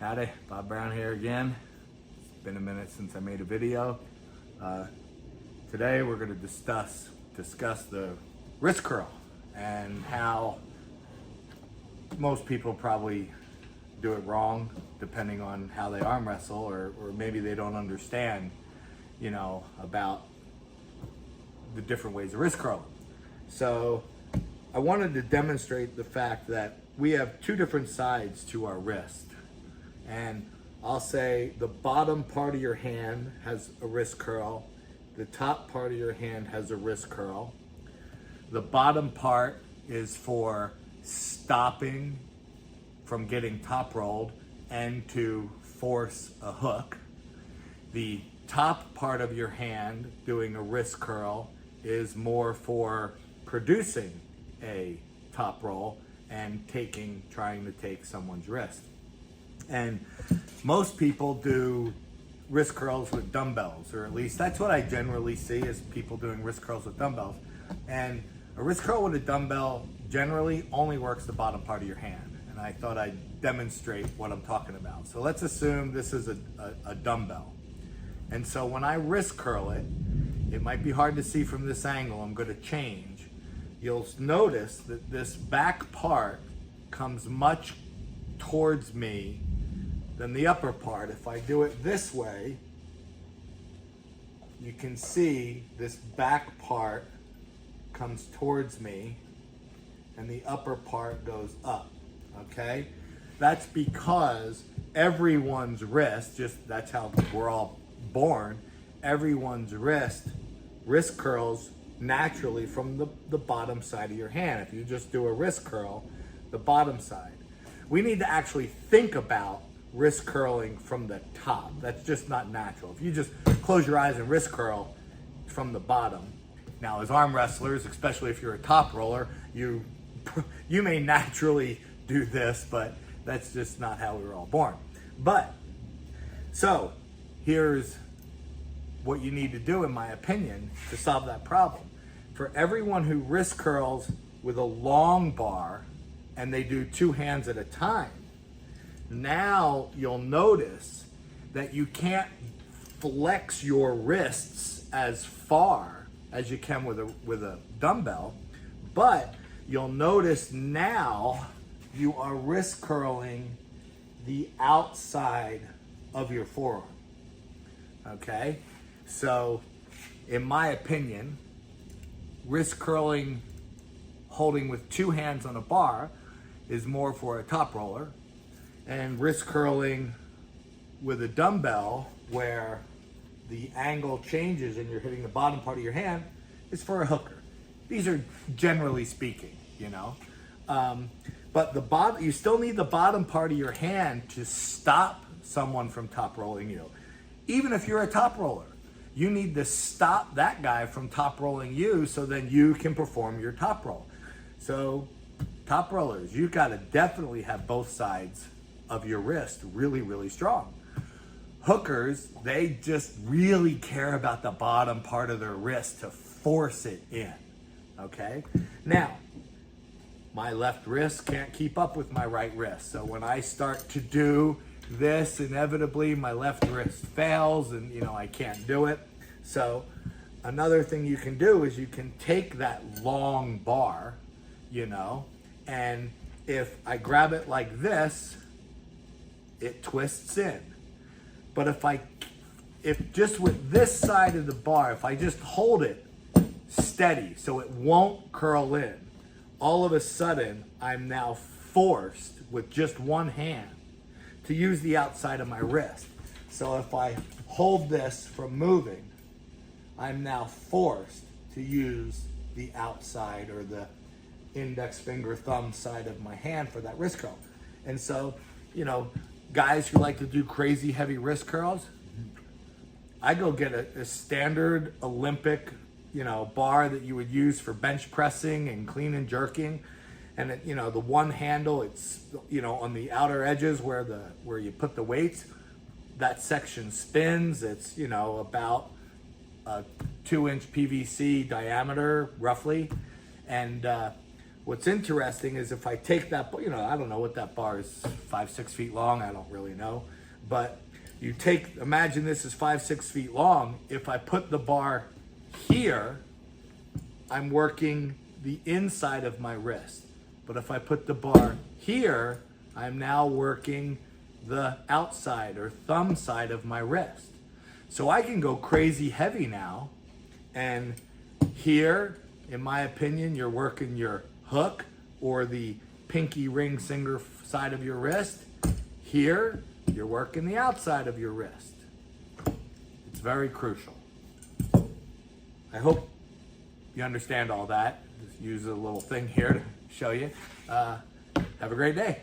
Howdy, Bob Brown here again. It's been a minute since I made a video. Today we're going to discuss the wrist curl and how most people probably do it wrong depending on how they arm wrestle, or maybe they don't understand, about the different ways of wrist curling. So I wanted to demonstrate the fact that we have two different sides to our wrist. And I'll say the bottom part of your hand has a wrist curl. The top part of your hand has a wrist curl. The bottom part is for stopping from getting top rolled and to force a hook. The top part of your hand doing a wrist curl is more for producing a top roll and trying to take someone's wrist. And most people do wrist curls with dumbbells, or at least that's what I generally see is people doing wrist curls with dumbbells. And a wrist curl with a dumbbell generally only works the bottom part of your hand. And I thought I'd demonstrate what I'm talking about. So let's assume this is a dumbbell. And so when I wrist curl it, it might be hard to see from this angle. I'm going to change. You'll notice that this back part comes much towards me than the upper part. If I do it this way, you can see this back part comes towards me and the upper part goes up, okay? That's because everyone's wrist, that's how we're all born, everyone's wrist curls naturally from the bottom side of your hand. If you just do a wrist curl, the bottom side. We need to actually think about wrist curling from the top. That's just not natural. If you just close your eyes and wrist curl from the bottom. Now, as arm wrestlers, especially if you're a top roller, you may naturally do this, but that's just not how we were all born. So here's what you need to do, in my opinion, to solve that problem. For everyone who wrist curls with a long bar and they do two hands at a time, now you'll notice that you can't flex your wrists as far as you can with a dumbbell, but you'll notice now you are wrist curling the outside of your forearm. Okay? So, in my opinion, wrist curling holding with two hands on a bar is more for a top roller, and wrist curling with a dumbbell where the angle changes and you're hitting the bottom part of your hand is for a hooker. These are generally speaking, but you still need the bottom part of your hand to stop someone from top rolling you. Even if you're a top roller, you need to stop that guy from top rolling you so then you can perform your top roll. So top rollers, you've got to definitely have both sides of your wrist really, really strong. Hookers, they just really care about the bottom part of their wrist to force it in, okay? Now, my left wrist can't keep up with my right wrist. So when I start to do this, inevitably my left wrist fails and, I can't do it. So another thing you can do is you can take that long bar, and if I grab it like this, it twists in. But if just with this side of the bar, if I just hold it steady so it won't curl in, all of a sudden I'm now forced with just one hand to use the outside of my wrist. So if I hold this from moving, I'm now forced to use the outside or the index finger thumb side of my hand for that wrist curl. And so, guys who like to do crazy heavy wrist curls, I go get a standard Olympic, bar that you would use for bench pressing and clean and jerking. And the one handle, it's, on the outer edges where you put the weights, that section spins. It's, about a 2-inch PVC diameter, roughly. And what's interesting is if I take that, I don't know what that bar is, 5-6 feet long, I don't really know, but imagine this is 5-6 feet long. If I put the bar here, I'm working the inside of my wrist. But if I put the bar here, I'm now working the outside or thumb side of my wrist. So I can go crazy heavy now. And here, in my opinion, you're working your hook or the pinky ring finger side of your wrist. Here, you're working the outside of your wrist. It's very crucial. I hope you understand all that. Just use a little thing here to show you. Have a great day.